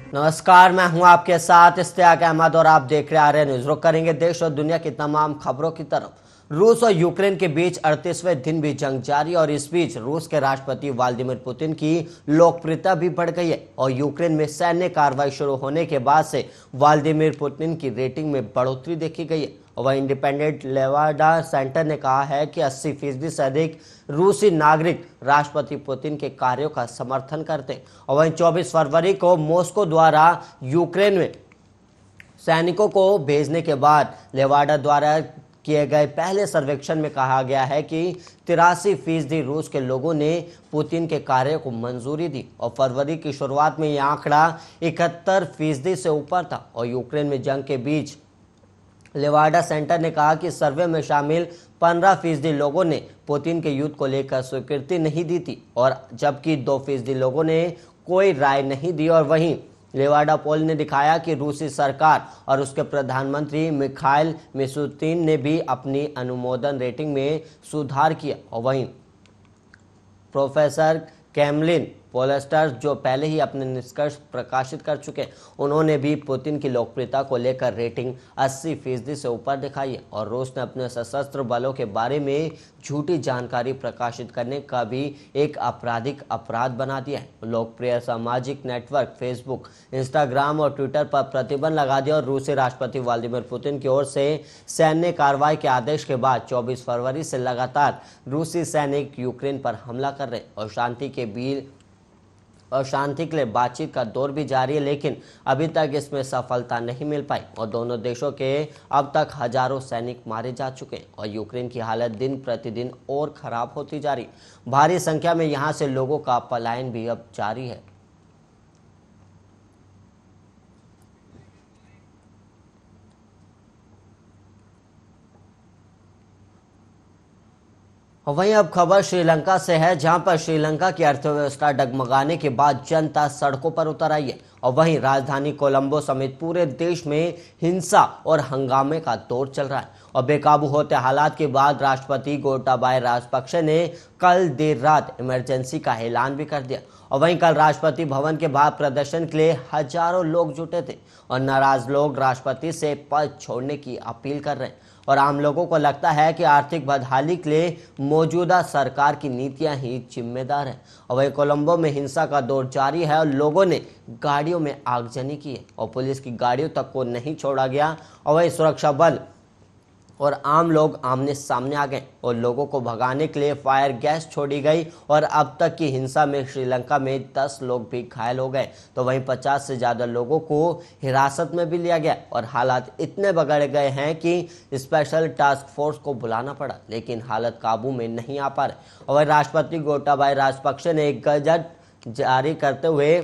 नमस्कार, मैं हूं आपके साथ इश्तियाक अहमद और आप देख रहे आर्य न्यूज। रुक करेंगे देश और दुनिया की तमाम खबरों की तरफ। रूस और यूक्रेन के बीच 38वें दिन भी जंग जारी और इस बीच रूस के राष्ट्रपति व्लादिमीर पुतिन की लोकप्रियता भी बढ़ गई है और यूक्रेन में सैन्य कार्रवाई शुरू होने के बाद से व्लादिमीर पुतिन की रेटिंग में बढ़ोतरी देखी गई है। वह इंडिपेंडेंट लेवाडा सेंटर ने कहा है कि 80% से अधिक रूसी नागरिक राष्ट्रपति पुतिन के कार्यों का समर्थन करते और वहीं 24 फरवरी को मॉस्को द्वारा यूक्रेन में सैनिकों को भेजने के बाद लेवाडा द्वारा किए गए पहले सर्वेक्षण में कहा गया है कि 83% रूस के लोगों ने पुतिन के कार्य को मंजूरी दी और फरवरी की शुरुआत में यह आंकड़ा 71% से ऊपर था। और यूक्रेन में जंग के बीच लेवाडा सेंटर ने कहा कि सर्वे में शामिल 15% लोगों ने पुतिन के युद्ध को लेकर स्वीकृति नहीं दी थी और जबकि 2% लोगों ने कोई राय नहीं दी। और वहीं लेवाडा पोल ने दिखाया कि रूसी सरकार और उसके प्रधानमंत्री मिखाइल मिशुस्तिन ने भी अपनी अनुमोदन रेटिंग में सुधार किया। और वहीं प्रोफेसर कैमलिन पोलस्टर जो पहले ही अपने निष्कर्ष प्रकाशित कर चुके हैं, उन्होंने भी पुतिन की लोकप्रियता को लेकर रेटिंग 80% से ऊपर दिखाई है। और रूस ने अपने सशस्त्र बलों के बारे में झूठी जानकारी प्रकाशित करने का भी एक आपराधिक अपराध बना दिया है। लोकप्रिय सामाजिक नेटवर्क फेसबुक, इंस्टाग्राम और ट्विटर पर प्रतिबंध लगा दिया और रूसी राष्ट्रपति व्लादिमीर पुतिन की ओर से सैन्य कार्रवाई के आदेश के बाद 24 फरवरी से लगातार रूसी सैनिक यूक्रेन पर हमला कर रहे और शांति के लिए बातचीत का दौर भी जारी है, लेकिन अभी तक इसमें सफलता नहीं मिल पाई और दोनों देशों के अब तक हजारों सैनिक मारे जा चुके हैं और यूक्रेन की हालत दिन प्रतिदिन और खराब होती जा रही। भारी संख्या में यहां से लोगों का पलायन भी अब जारी है। वहीं अब खबर श्रीलंका से है, जहां पर श्रीलंका की अर्थव्यवस्था डगमगाने के बाद जनता सड़कों पर उतर आई है और वहीं राजधानी कोलंबो समेत पूरे देश में हिंसा और हंगामे का दौर चल रहा है। और बेकाबू होते हालात के बाद राष्ट्रपति गोटाबाया राजपक्षे ने कल देर रात इमरजेंसी का ऐलान भी कर दिया। और वहीं कल राष्ट्रपति भवन के बाहर प्रदर्शन के लिए हजारों लोग जुटे थे और नाराज लोग राष्ट्रपति से पद छोड़ने की अपील कर रहे हैं। और आम लोगों को लगता है कि आर्थिक बदहाली के लिए मौजूदा सरकार की नीतियां ही जिम्मेदार हैं। और वहीं कोलंबो में हिंसा का दौर जारी है और लोगों ने गाड़ियों में आगजनी की है और पुलिस की गाड़ियों तक को नहीं छोड़ा गया। और वहीं सुरक्षा बल और आम लोग आमने सामने आ गए और लोगों को भगाने के लिए फायर गैस छोड़ी गई और अब तक की हिंसा में श्रीलंका में 10 लोग भी घायल हो गए तो वहीं 50 से ज़्यादा लोगों को हिरासत में भी लिया गया और हालात इतने बिगड़ गए हैं कि स्पेशल टास्क फोर्स को बुलाना पड़ा, लेकिन हालत काबू में नहीं आ पा रहे। और वहीं राष्ट्रपति गोटाबाया राजपक्षे ने एक गजट जारी करते हुए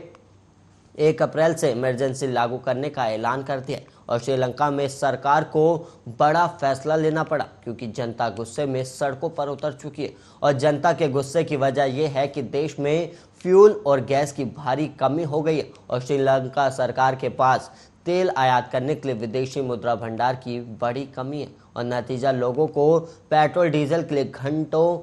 1 अप्रैल से इमरजेंसी लागू करने का ऐलान कर दिया और श्रीलंका में सरकार को बड़ा फैसला लेना पड़ा क्योंकि जनता गुस्से में सड़कों पर उतर चुकी है। और जनता के गुस्से की वजह यह है कि देश में फ्यूल और गैस की भारी कमी हो गई है और श्रीलंका सरकार के पास तेल आयात करने के लिए विदेशी मुद्रा भंडार की बड़ी कमी है और नतीजा लोगों को पेट्रोल डीजल के लिए घंटों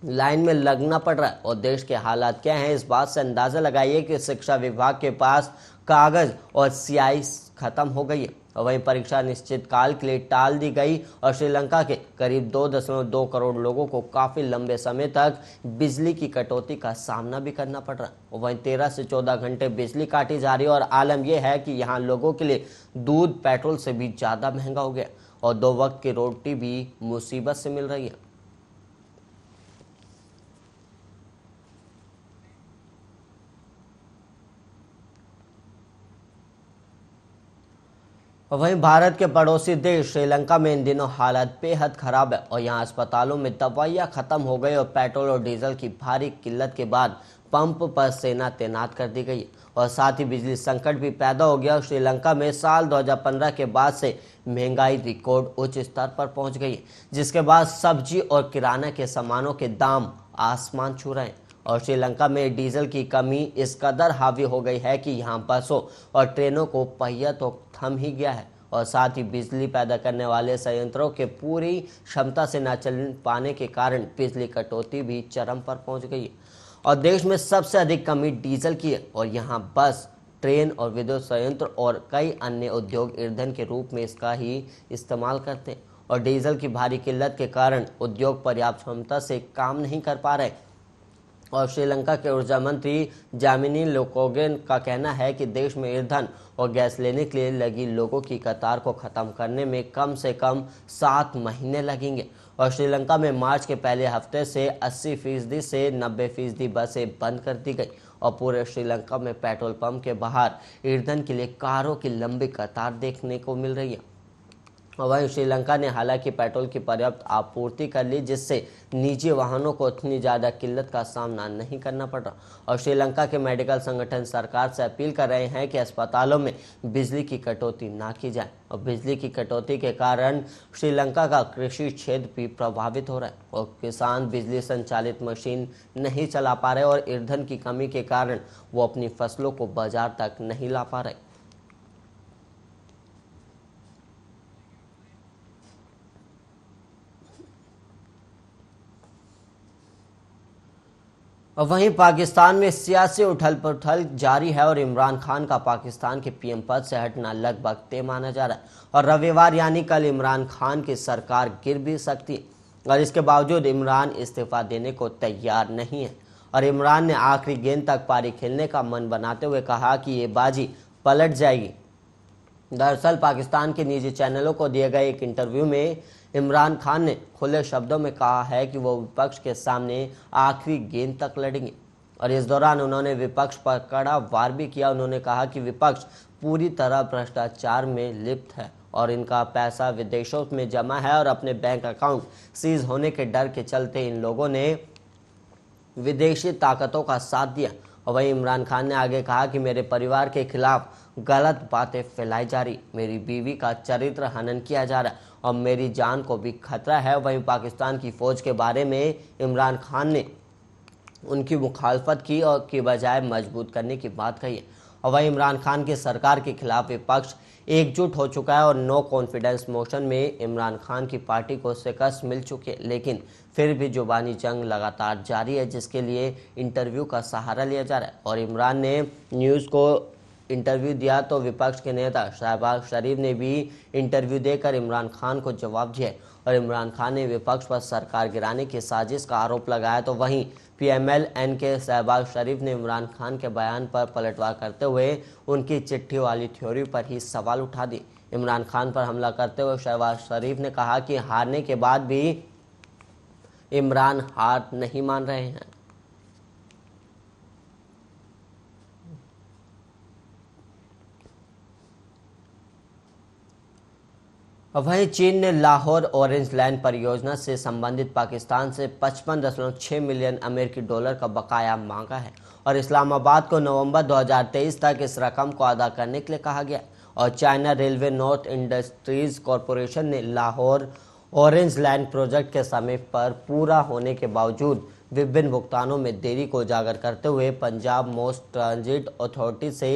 लाइन में लगना पड़ रहा है। और देश के हालात क्या हैं, इस बात से अंदाजा लगाइए कि शिक्षा विभाग के पास कागज और स्याही खत्म हो गई है और वहीं परीक्षा निश्चित काल के लिए टाल दी गई और श्रीलंका के करीब 2.2 करोड़ लोगों को काफी लंबे समय तक बिजली की कटौती का सामना भी करना पड़ रहा है। और वहीं 13 से 14 घंटे बिजली काटी जा रही है और आलम यह है कि यहाँ लोगों के लिए दूध पेट्रोल से भी ज्यादा महंगा हो गया और 2 वक्त की रोटी भी मुसीबत से मिल रही है। वहीं भारत के पड़ोसी देश श्रीलंका में इन दिनों हालत बेहद खराब है और यहां अस्पतालों में दवाइयां खत्म हो गई और पेट्रोल और डीजल की भारी किल्लत के बाद पंप पर सेना तैनात कर दी गई और साथ ही बिजली संकट भी पैदा हो गया और श्रीलंका में साल 2015 के बाद से महंगाई रिकॉर्ड उच्च स्तर पर पहुंच गई है, जिसके बाद सब्जी और किराना के सामानों के दाम आसमान छू रहे हैं। और श्रीलंका में डीजल की कमी इस कदर हावी हो गई है कि यहाँ बसों और ट्रेनों को पहिया तो थम ही गया है और साथ ही बिजली पैदा करने वाले संयंत्रों के पूरी क्षमता से न चल पाने के कारण बिजली कटौती भी चरम पर पहुंच गई है और देश में सबसे अधिक कमी डीजल की है और यहाँ बस ट्रेन और विद्युत संयंत्र और कई अन्य उद्योग ईंधन के रूप में इसका ही इस्तेमाल करते हैं। और डीजल की भारी किल्लत के कारण उद्योग पर्याप्त क्षमता से काम नहीं कर पा रहे। और श्रीलंका के ऊर्जा मंत्री जामिनी लोकोगेन का कहना है कि देश में ईंधन और गैस लेने के लिए लगी लोगों की कतार को खत्म करने में कम से कम 7 महीने लगेंगे। और श्रीलंका में मार्च के पहले हफ्ते से 80% से 90% बसें बंद कर दी गई और पूरे श्रीलंका में पेट्रोल पंप के बाहर ईंधन के लिए कारों की लंबी कतार देखने को मिल रही है। वहीं श्रीलंका ने हालांकि पेट्रोल की पर्याप्त आपूर्ति कर ली, जिससे निजी वाहनों को उतनी ज़्यादा किल्लत का सामना नहीं करना पड़ रहा। और श्रीलंका के मेडिकल संगठन सरकार से अपील कर रहे हैं कि अस्पतालों में बिजली की कटौती ना की जाए। और बिजली की कटौती के कारण श्रीलंका का कृषि क्षेत्र भी प्रभावित हो रहा है और किसान बिजली संचालित मशीन नहीं चला पा रहे और ईंधन की कमी के कारण वो अपनी फसलों को बाजार तक नहीं ला पा रहे। और वहीं पाकिस्तान में सियासी उथल पुथल जारी है और इमरान खान का पाकिस्तान के पीएम पद से हटना लगभग तय माना जा रहा है। और रविवार यानी कल इमरान खान की सरकार गिर भी सकती है और इसके बावजूद इमरान इस्तीफा देने को तैयार नहीं है। और इमरान ने आखिरी गेंद तक पारी खेलने का मन बनाते हुए कहा कि ये बाजी पलट जाएगी। दरअसल पाकिस्तान के निजी चैनलों को दिए गए एक इंटरव्यू में इमरान खान ने खुले शब्दों में कहा है कि वो विपक्ष के सामने आखिरी गेंद तक लड़ेंगे। और इस दौरान उन्होंने विपक्ष पर कड़ा वार भी किया। उन्होंने कहा कि विपक्ष पूरी तरह भ्रष्टाचार में लिप्त है और इनका पैसा विदेशों में जमा है और अपने बैंक अकाउंट सीज होने के डर के चलते इन लोगों ने विदेशी ताकतों का साथ दिया। और वहीं इमरान खान ने आगे कहा कि मेरे परिवार के खिलाफ गलत बातें फैलाई जा रही, मेरी बीवी का चरित्र हनन किया जा रहा है और मेरी जान को भी खतरा है। वहीं पाकिस्तान की फौज के बारे में इमरान खान ने उनकी मुखालफत की और की बजाय मजबूत करने की बात कही है। और वहीं इमरान खान की सरकार के खिलाफ विपक्ष एकजुट हो चुका है और नो कॉन्फिडेंस मोशन में इमरान खान की पार्टी को शिकस्त मिल चुकी है, लेकिन फिर भी जुबानी जंग लगातार जारी है, जिसके लिए इंटरव्यू का सहारा लिया जा रहा है। और इमरान ने न्यूज़ को इंटरव्यू दिया तो विपक्ष के नेता शहबाज शरीफ ने भी इंटरव्यू देकर इमरान खान को जवाब दिया और इमरान खान ने विपक्ष पर सरकार गिराने की साजिश का आरोप लगाया। तो वहीं पीएमएल-एन के शहबाज शरीफ ने इमरान खान के बयान पर पलटवार करते हुए उनकी चिट्ठी वाली थ्योरी पर ही सवाल उठा दिए। इमरान खान पर हमला करते हुए शहबाज शरीफ ने कहा कि हारने के बाद भी इमरान हार नहीं मान रहे हैं। वहीं चीन ने लाहौर ऑरेंज लाइन परियोजना से संबंधित पाकिस्तान से 55.6 मिलियन अमेरिकी डॉलर का बकाया मांगा है और इस्लामाबाद को नवंबर 2023 तक इस रकम को अदा करने के लिए कहा गया। और China railway north industries corporation ने लाहौर ऑरेंज लाइन प्रोजेक्ट के समय पर पूरा होने के बावजूद विभिन्न भुगतानों में देरी को उजागर करते हुए पंजाब मोस्ट ट्रांजिट अथॉरिटी से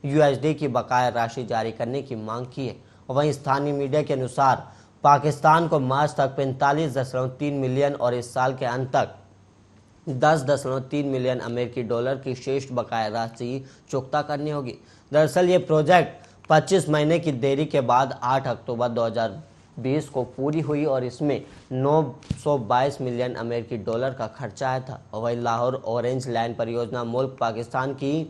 यूएसडी की बकाया राशि जारी करने की मांग की है। वहीं स्थानीय मीडिया के अनुसार पाकिस्तान को मार्च तक 45.3 मिलियन और इस साल के अंत तक 10.3 मिलियन अमेरिकी डॉलर की शेष बकाया राशि चुकता करनी होगी। दरअसल ये प्रोजेक्ट 25 महीने की देरी के बाद 8 अक्टूबर 2020 को पूरी हुई और इसमें 922 मिलियन अमेरिकी डॉलर का खर्चा आया था। वहीं लाहौर ऑरेंज लाइन परियोजना मुल्क पाकिस्तान की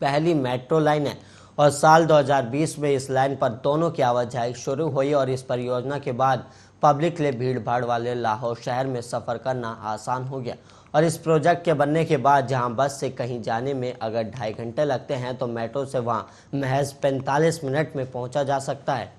पहली मेट्रो लाइन है और साल 2020 में इस लाइन पर दोनों की आवाजाही शुरू हुई और इस परियोजना के बाद पब्लिक के लिए भीड़ भाड़ वाले लाहौर शहर में सफ़र करना आसान हो गया। और इस प्रोजेक्ट के बनने के बाद जहां बस से कहीं जाने में अगर 2.5 घंटे लगते हैं तो मेट्रो से वहां महज 45 मिनट में पहुंचा जा सकता है।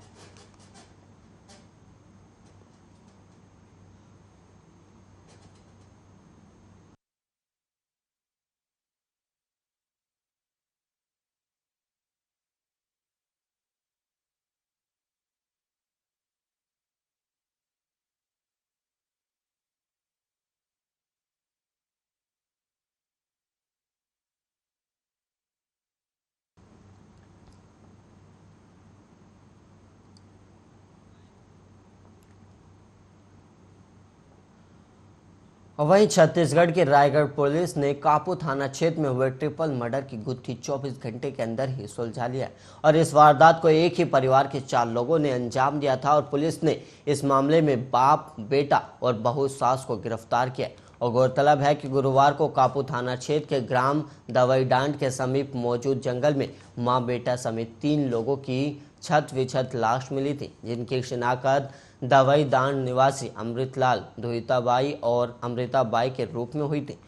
वहीं छत्तीसगढ़ की रायगढ़ पुलिस ने कापू थाना क्षेत्र में हुए ट्रिपल मर्डर की गुत्थी 24 घंटे के अंदर ही सुलझा लिया और इस वारदात को एक ही परिवार के 4 लोगों ने अंजाम दिया था और पुलिस ने इस मामले में बाप, बेटा और बहू सास को गिरफ्तार किया। और गौरतलब है कि गुरुवार को कापू थाना क्षेत्र के ग्राम दवाईडांड के समीप मौजूद जंगल में मां बेटा समेत 3 लोगों की छत विछत लाश मिली थी, जिनकी शिनाख्त दवाई दांड निवासी अमृतलाल, दुहिताबाई और अमृताबाई के रूप में हुई थी।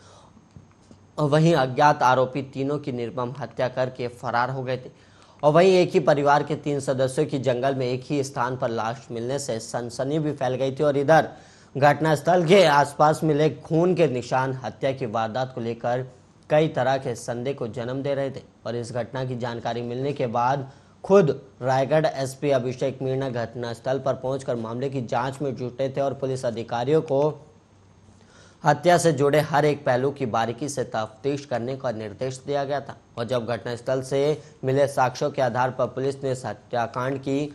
और वहीं अज्ञात आरोपी तीनों की निर्मम हत्या करके फरार हो गए थे। और वहीं एक ही परिवार के 3 सदस्यों की जंगल में एक ही स्थान पर लाश मिलने से सनसनी भी फैल गई थी और इधर घटनास्थल के आसपास मिले खून के निशान हत्या की वारदात को लेकर कई तरह के संदेह को जन्म दे रहे थे। और इस घटना की जानकारी मिलने के बाद खुद रायगढ़ एसपी अभिषेक मीणा घटनास्थल पर पहुंचकर मामले की जांच में जुटे थे और पुलिस अधिकारियों को हत्या से जुड़े हर एक पहलू की बारीकी से तफ्तीश करने का निर्देश दिया गया था। और जब घटनास्थल से मिले साक्ष्यों के आधार पर पुलिस ने इस हत्याकांड की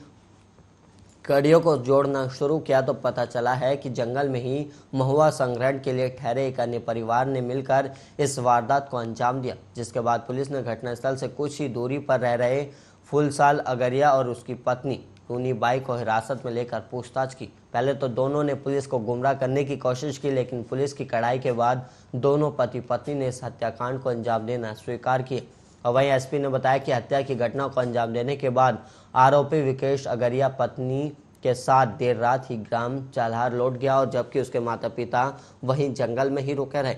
कड़ियों को जोड़ना शुरू किया तो पता चला है कि जंगल में ही महुआ संग्रहण के लिए ठहरे एक अन्य परिवार ने मिलकर इस वारदात को अंजाम दिया, जिसके बाद पुलिस ने घटनास्थल से कुछ ही दूरी पर रह रहे फूलसाल अगरिया और उसकी पत्नी टूनी बाई को हिरासत में लेकर पूछताछ की। पहले तो दोनों ने पुलिस को गुमराह करने की कोशिश की, लेकिन पुलिस की कड़ाई के बाद दोनों पति पत्नी ने इस हत्याकांड को अंजाम देना स्वीकार किया। और वहीं एसपी ने बताया कि हत्या की घटना को अंजाम देने के बाद आरोपी विकेश अगरिया पत्नी के साथ देर रात ही ग्राम चाल्हार लौट गया और जबकि उसके माता पिता वहीं जंगल में ही रुके रहे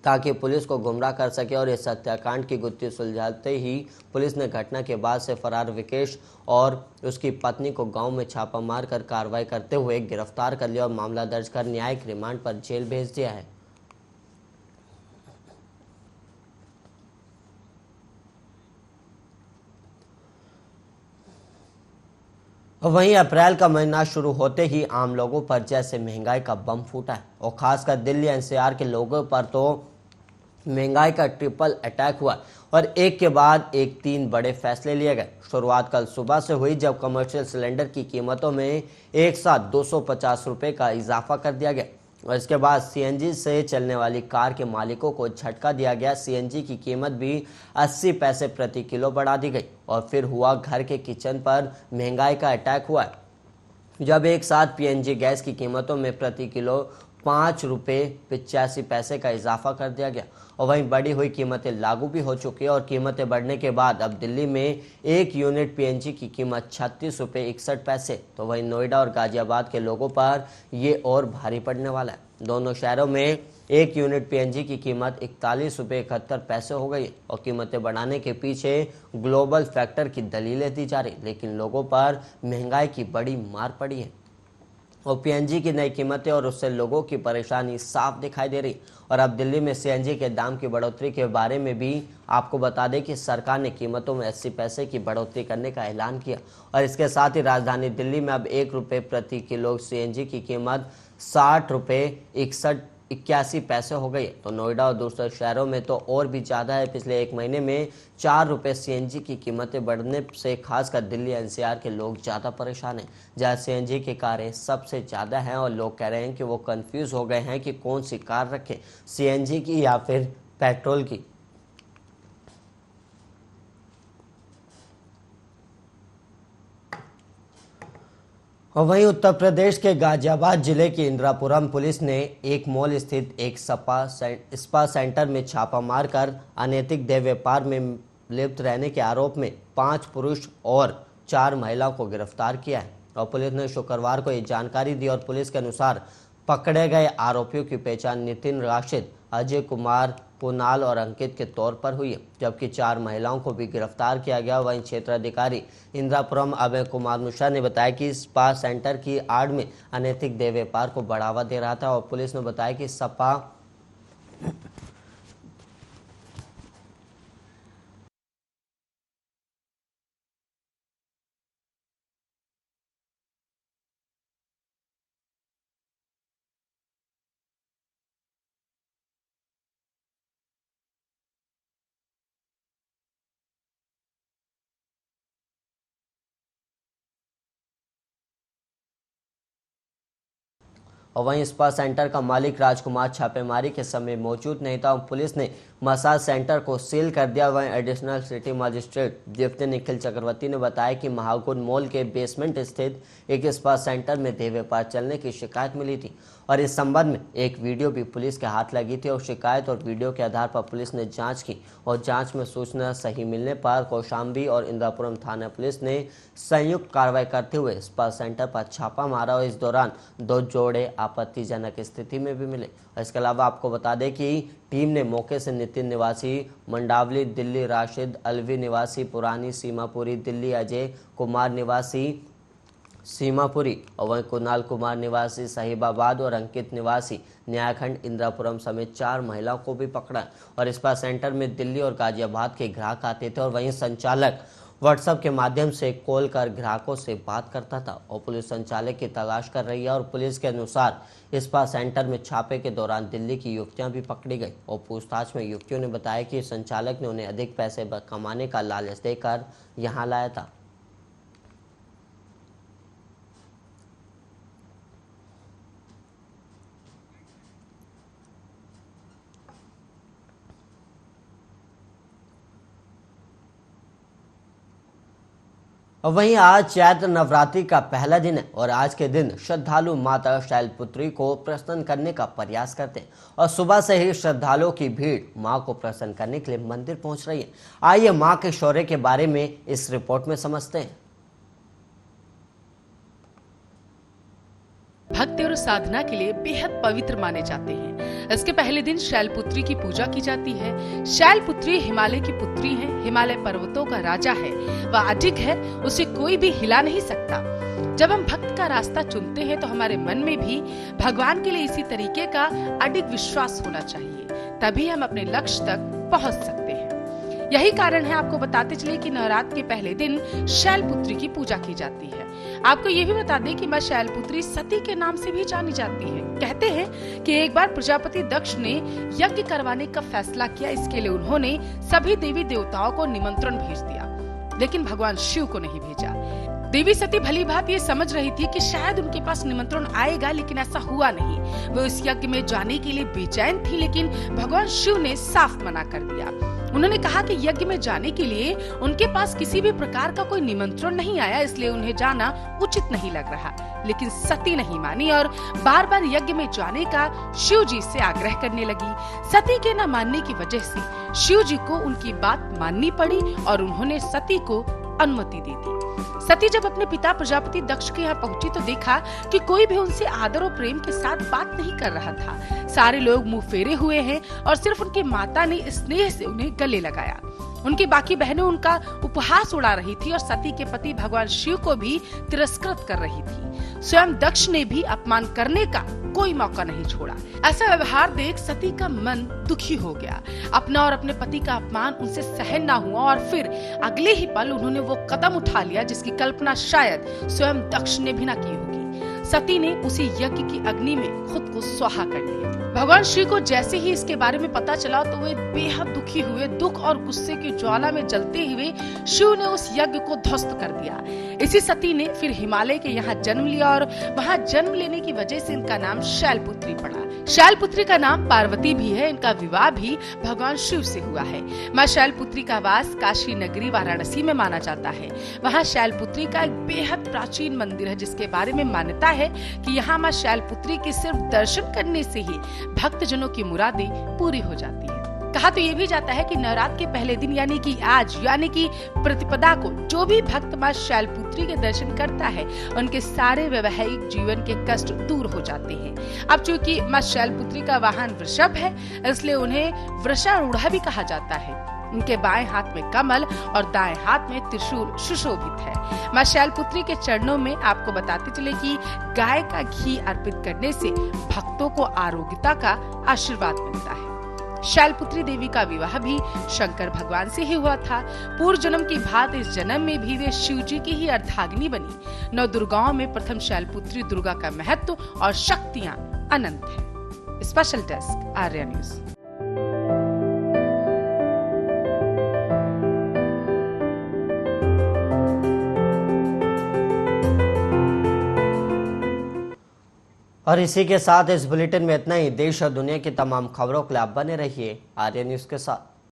ताकि पुलिस को गुमराह कर सके। और इस हत्याकांड की गुत्थी सुलझाते ही पुलिस ने घटना के बाद से फरार विकेश और उसकी पत्नी को गांव में छापा मारकर कार्रवाई करते हुए गिरफ्तार कर लिया और मामला दर्ज कर न्यायिक रिमांड पर जेल भेज दिया है। वहीं अप्रैल का महीना शुरू होते ही आम लोगों पर जैसे महंगाई का बम फूटा है और खासकर दिल्ली एनसीआर के लोगों पर तो महंगाई का ट्रिपल अटैक हुआ और एक के बाद एक 3 बड़े फैसले लिए गए। शुरुआत कल सुबह से हुई जब कमर्शियल सिलेंडर की कीमतों में एक साथ 250 रुपये का इजाफा कर दिया गया और इसके बाद सीएनजी से चलने वाली कार के मालिकों को झटका दिया गया। सीएनजी की कीमत भी 80 पैसे प्रति किलो बढ़ा दी गई और फिर हुआ घर के किचन पर महंगाई का अटैक हुआ जब एक साथ पीएनजी गैस की कीमतों में प्रति किलो 5 रुपये 85 पैसे का इजाफा कर दिया गया और वहीं बढ़ी हुई कीमतें लागू भी हो चुकी है। और कीमतें बढ़ने के बाद अब दिल्ली में 1 यूनिट पीएनजी की कीमत 36 रुपये 61 पैसे, तो वहीं नोएडा और गाजियाबाद के लोगों पर ये और भारी पड़ने वाला है। दोनों शहरों में 1 यूनिट पीएनजी की कीमत 41 रुपये 71 पैसे हो गई है और कीमतें बढ़ाने के पीछे ग्लोबल फैक्टर की दलीलें दी जा रही, लेकिन लोगों पर महंगाई की बड़ी मार पड़ी है और पीएनजी की नई कीमतें और उससे लोगों की परेशानी साफ दिखाई दे रही। और अब दिल्ली में सीएनजी के दाम की बढ़ोतरी के बारे में भी आपको बता दें कि सरकार ने कीमतों में 80 पैसे की बढ़ोतरी करने का ऐलान किया और इसके साथ ही राजधानी दिल्ली में अब 1 रुपये प्रति किलो सीएनजी की कीमत 60 रुपये 81 पैसे हो गई। तो नोएडा और दूसरे शहरों में तो और भी ज़्यादा है। पिछले एक महीने में 4 रुपये सीएनजी की कीमतें बढ़ने से खासकर दिल्ली एनसीआर के लोग ज़्यादा परेशान हैं, जहाँ सीएनजी की कारें सबसे ज़्यादा हैं और लोग कह रहे हैं कि वो कंफ्यूज हो गए हैं कि कौन सी कार रखें, सीएनजी की या फिर पेट्रोल की। और वहीं उत्तर प्रदेश के गाजियाबाद जिले की इंदिरापुरम पुलिस ने एक मॉल स्थित एक स्पा सेंटर में छापा मारकर अनैतिक देह व्यापार में लिप्त रहने के आरोप में 5 पुरुष और 4 महिलाओं को गिरफ्तार किया है। और पुलिस ने शुक्रवार को ये जानकारी दी और पुलिस के अनुसार पकड़े गए आरोपियों की पहचान नितिन, राशिद, अजय कुमार, कुणाल और अंकित के तौर पर हुई है, जबकि 4 महिलाओं को भी गिरफ्तार किया गया। वहीं क्षेत्राधिकारी इंदिरापुरम अभय कुमार मिश्रा ने बताया कि स्पा सेंटर की आड़ में अनैतिक देह व्यापार को बढ़ावा दे रहा था और पुलिस ने बताया कि सपा और वहीं स्पा सेंटर का मालिक राजकुमार छापेमारी के समय मौजूद नहीं था। पुलिस ने मसाज सेंटर को सील कर दिया। वहीं additional city magistrate deputy Nikhil Chakraborty ने बताया कि महाकुंड मॉल के बेसमेंट स्थित एक स्पा सेंटर में देह व्यापार चलने की शिकायत मिली थी और इस संबंध में एक वीडियो भी पुलिस के हाथ लगी थी और शिकायत और वीडियो के आधार पर पुलिस ने जांच की और जांच में सूचना सही मिलने पर कौशाम्बी और इंद्रापुरम थाना पुलिस ने संयुक्त कार्रवाई करते हुए स्पा सेंटर पर छापा मारा और इस दौरान 2 जोड़े आपत्तिजनक स्थिति में भी मिले। इसके अलावा आपको बता दें कि टीम ने मौके से नितिन निवासी मंडावली दिल्ली, राशिद अलवी निवासी पुरानी सीमापुरी दिल्ली, अजय कुमार निवासी सीमापुरी और वहीं कुणाल कुमार निवासी साहिबाबाद और अंकित निवासी न्यायखंड इंद्रापुरम समेत 4 महिलाओं को भी पकड़ा और स्पा सेंटर में दिल्ली और गाजियाबाद के ग्राहक आते थे और वहीं संचालक व्हाट्सएप के माध्यम से कॉल कर ग्राहकों से बात करता था और पुलिस संचालक की तलाश कर रही है। और पुलिस के अनुसार स्पा सेंटर में छापे के दौरान दिल्ली की युवतियां भी पकड़ी गई और पूछताछ में युवतियों ने बताया कि संचालक ने उन्हें अधिक पैसे कमाने का लालच देकर यहां लाया था। और वहीं आज चैत्र नवरात्रि का पहला दिन है और आज के दिन श्रद्धालु माता शैलपुत्री को प्रसन्न करने का प्रयास करते हैं और सुबह से ही श्रद्धालुओं की भीड़ मां को प्रसन्न करने के लिए मंदिर पहुंच रही है। आइए मां के शौर्य के बारे में इस रिपोर्ट में समझते हैं। भक्ति और साधना के लिए बेहद पवित्र माने जाते हैं। इसके पहले दिन शैलपुत्री की पूजा की जाती है। शैलपुत्री हिमालय की पुत्री है, हिमालय पर्वतों का राजा है, वह अडिग है, उसे कोई भी हिला नहीं सकता। जब हम भक्त का रास्ता चुनते हैं तो हमारे मन में भी भगवान के लिए इसी तरीके का अडिग विश्वास होना चाहिए, तभी हम अपने लक्ष्य तक पहुंच सकते हैं। यही कारण है आपको बताते चले कि नवरात्र के पहले दिन शैलपुत्री की पूजा की जाती है। आपको ये भी बता दें कि मां शैलपुत्री सती के नाम से भी जानी जाती है। कहते हैं कि एक बार प्रजापति दक्ष ने यज्ञ करवाने का फैसला किया। इसके लिए उन्होंने सभी देवी देवताओं को निमंत्रण भेज दिया, लेकिन भगवान शिव को नहीं भेजा। देवी सती भली भांत ये समझ रही थी कि शायद उनके पास निमंत्रण आएगा, लेकिन ऐसा हुआ नहीं। वो इस यज्ञ में जाने के लिए बेचैन थी, लेकिन भगवान शिव ने साफ मना कर दिया। उन्होंने कहा कि यज्ञ में जाने के लिए उनके पास किसी भी प्रकार का कोई निमंत्रण नहीं आया, इसलिए उन्हें जाना उचित नहीं लग रहा। लेकिन सती नहीं मानी और बार बार यज्ञ में जाने का शिव जी से आग्रह करने लगी। सती के न मानने की वजह से शिव जी को उनकी बात माननी पड़ी और उन्होंने सती को अनुमति दे दी। सती जब अपने पिता प्रजापति दक्ष के यहाँ पहुंची तो देखा कि कोई भी उनसे आदर और प्रेम के साथ बात नहीं कर रहा था। सारे लोग मुंह फेरे हुए हैं और सिर्फ उनकी माता ने स्नेह से उन्हें गले लगाया। उनकी बाकी बहनें उनका उपहास उड़ा रही थी और सती के पति भगवान शिव को भी तिरस्कृत कर रही थी। स्वयं दक्ष ने भी अपमान करने का कोई मौका नहीं छोड़ा। ऐसा व्यवहार देख सती का मन दुखी हो गया। अपना और अपने पति का अपमान उनसे सहन ना हुआ और फिर अगले ही पल उन्होंने वो कदम उठा लिया जिसकी कल्पना शायद स्वयं दक्ष ने भी ना की होगी। सती ने उसी यज्ञ की अग्नि में खुद को स्वाहा कर लिया। भगवान शिव को जैसे ही इसके बारे में पता चला तो वे बेहद दुखी हुए। दुख और गुस्से की ज्वाला में जलते हुए शिव ने उस यज्ञ को ध्वस्त कर दिया। इसी सती ने फिर हिमालय के यहाँ जन्म लिया और वहाँ जन्म लेने की वजह से इनका नाम शैलपुत्री पड़ा। शैलपुत्री का नाम पार्वती भी है। इनका विवाह भी भगवान शिव से हुआ है। माँ शैलपुत्री का वास काशी नगरी वाराणसी में माना जाता है। वहाँ शैलपुत्री का एक बेहद प्राचीन मंदिर है जिसके बारे में मान्यता है कि यहाँ माँ शैलपुत्री के सिर्फ दर्शन करने से ही भक्तजनों की मुरादें पूरी हो जाती है। कहा तो ये भी जाता है कि नवरात्र के पहले दिन यानी कि आज यानी कि प्रतिपदा को जो भी भक्त मां शैलपुत्री के दर्शन करता है उनके सारे वैवाहिक जीवन के कष्ट दूर हो जाते हैं। अब चूंकि मां शैलपुत्री का वाहन वृषभ है इसलिए उन्हें वृषारूढ़ा भी कहा जाता है। उनके बाएं हाथ में कमल और दाएं हाथ में त्रिशूल सुशोभित है। मां शैलपुत्री के चरणों में आपको बताते चले कि गाय का घी अर्पित करने से भक्तों को आरोग्यता का आशीर्वाद मिलता है। शैलपुत्री देवी का विवाह भी शंकर भगवान से ही हुआ था। पूर्व जन्म की भांति इस जन्म में भी वे शिव जी की ही अर्धाग्नि बनी। 9 दुर्गाओं में प्रथम शैलपुत्री दुर्गा का महत्व और शक्तियां अनंत है। Special desk Arya news. और इसी के साथ इस बुलेटिन में इतना ही। देश और दुनिया की तमाम खबरों के लिए आप बने रहिए आर्य न्यूज के साथ।